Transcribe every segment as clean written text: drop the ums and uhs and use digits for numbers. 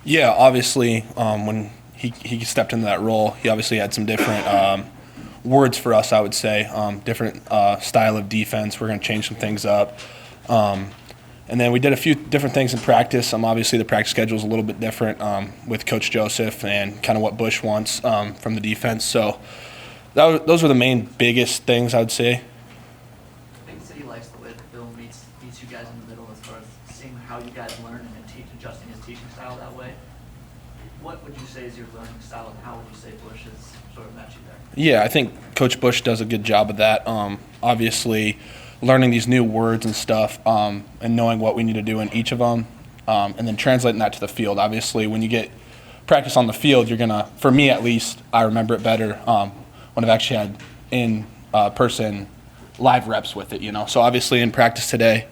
Yeah, obviously, when he stepped into that role, he obviously had some different words for us, I would say, different style of defense. We're going to change some things up. And then we did a few different things in practice. Obviously, the practice schedule is a little bit different with Coach Joseph and kind of what Bush wants from the defense. So those were the main biggest things, I would say. I think the city likes the way that Bill meets you guys in the middle as far as seeing how you guys learn and then adjusting his teaching style that way. What would you say is your learning style, and how would you say Bush has sort of met you there? Yeah, I think Coach Bush does a good job of that. Obviously, learning these new words and stuff and knowing what we need to do in each of them and then translating that to the field. Obviously, when you get practice on the field, you're going to, for me at least, I remember it better when I've actually had in-person live reps with it, So obviously in practice today,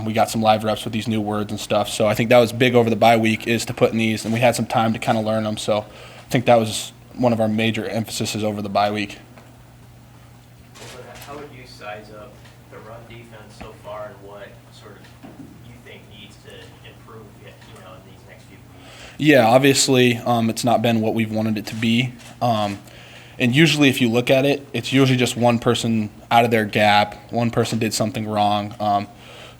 we got some live reps with these new words and stuff. So I think that was big over the bye week is to put in these, and we had some time to kind of learn them. So I think that was one of our major emphases over the bye week. How would you size up the run defense so far, and what sort of you think needs to improve, in these next few weeks? Yeah, obviously it's not been what we've wanted it to be. And usually if you look at it, it's usually just one person out of their gap, one person did something wrong.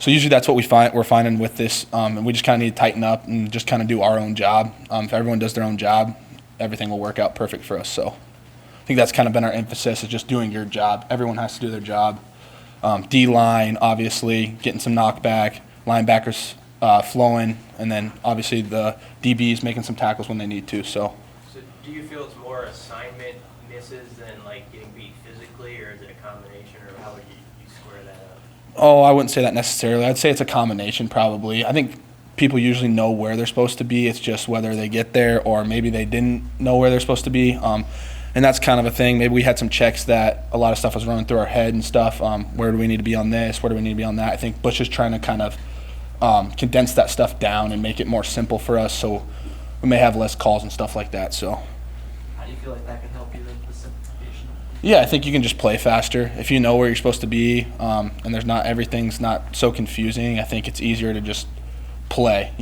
So usually that's what we're finding with this, and we just kind of need to tighten up and just kind of do our own job. If everyone does their own job, everything will work out perfect for us. So I think that's kind of been our emphasis, is just doing your job. Everyone has to do their job. D-line, obviously, getting some knockback, linebackers flowing, and then obviously the DBs making some tackles when they need to. So do you feel it's more assignment misses than getting beat physically, or is it a combination, or how would you square that up? Oh, I wouldn't say that necessarily. I'd say it's a combination probably. I think people usually know where they're supposed to be. It's just whether they get there or maybe they didn't know where they're supposed to be. And that's kind of a thing. Maybe we had some checks that a lot of stuff was running through our head and stuff. Where do we need to be on this? Where do we need to be on that? I think Bush is trying to kind of condense that stuff down and make it more simple for us, so we may have less calls and stuff like that. So How do you feel like that can help you, the simplification? yeah, I think you can just play faster. If you know where you're supposed to be and everything's not so confusing, I think it's easier to just play,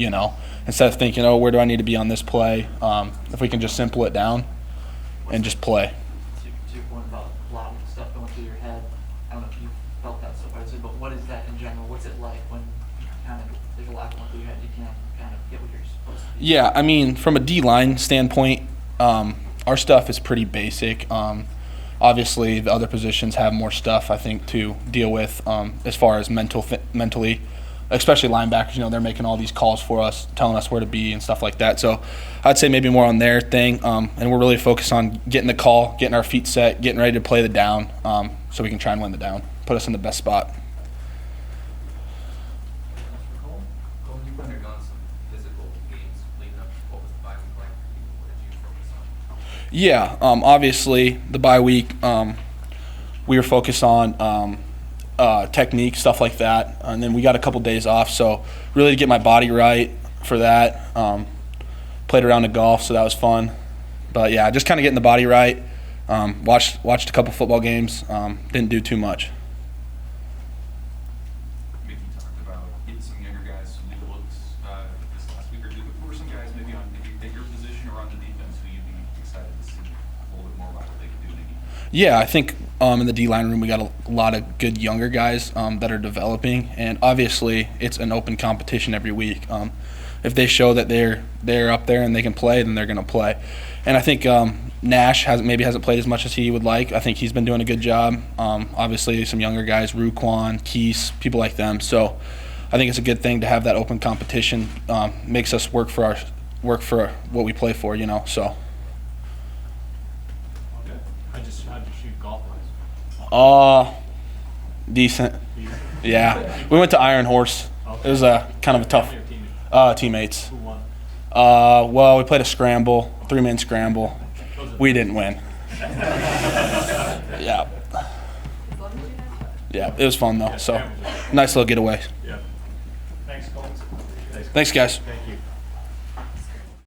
instead of thinking, where do I need to be on this play? If we can just simple it down and just play. To your point about a lot of stuff going through your head, I don't know if you felt that so far, but what is that in general? What's it like when there's a lot going through your head, you can't kind of get what you're supposed to do? Yeah, I mean, from a D-line standpoint, our stuff is pretty basic. Obviously, the other positions have more stuff, I think, to deal with as far as mentally, especially linebackers. They're making all these calls for us, telling us where to be and stuff like that. So I'd say maybe more on their thing, and we're really focused on getting the call, getting our feet set, getting ready to play the down so we can try and win the down, put us in the best spot. Colton, you've undergone some physical games leading up to what was the bye week like for you? What did you focus on? Yeah, obviously the bye week, we were focused on technique, stuff like that, and then we got a couple days off, so really to get my body right for that. Played around the golf, so that was fun. But yeah, just kind of getting the body right. Watched a couple football games. Didn't do too much. Maybe you talked about getting some younger guys some new looks this last week or two. But who are some guys maybe at your position or on the defense who you'd be excited to see a little bit more about what they could do maybe? Yeah, I think in the D-line room we got a lot of good younger guys that are developing, and obviously it's an open competition every week. If they show that they're up there and they can play, then they're going to play. And I think Nash hasn't played as much as he would like. I think he's been doing a good job. Obviously, some younger guys, Ruquan, Keese, people like them. So I think it's a good thing to have that open competition. Makes us work for what we play for, So. How'd you shoot golf-wise? Decent. Yeah, we went to Iron Horse. It was a kind of a tough. Teammates. Who won? Well, we played a scramble, 3-man scramble. We didn't win. Yeah. Yeah, it was fun though. So nice little getaway. Yeah. Thanks, Colton. Thanks, guys. Thank you.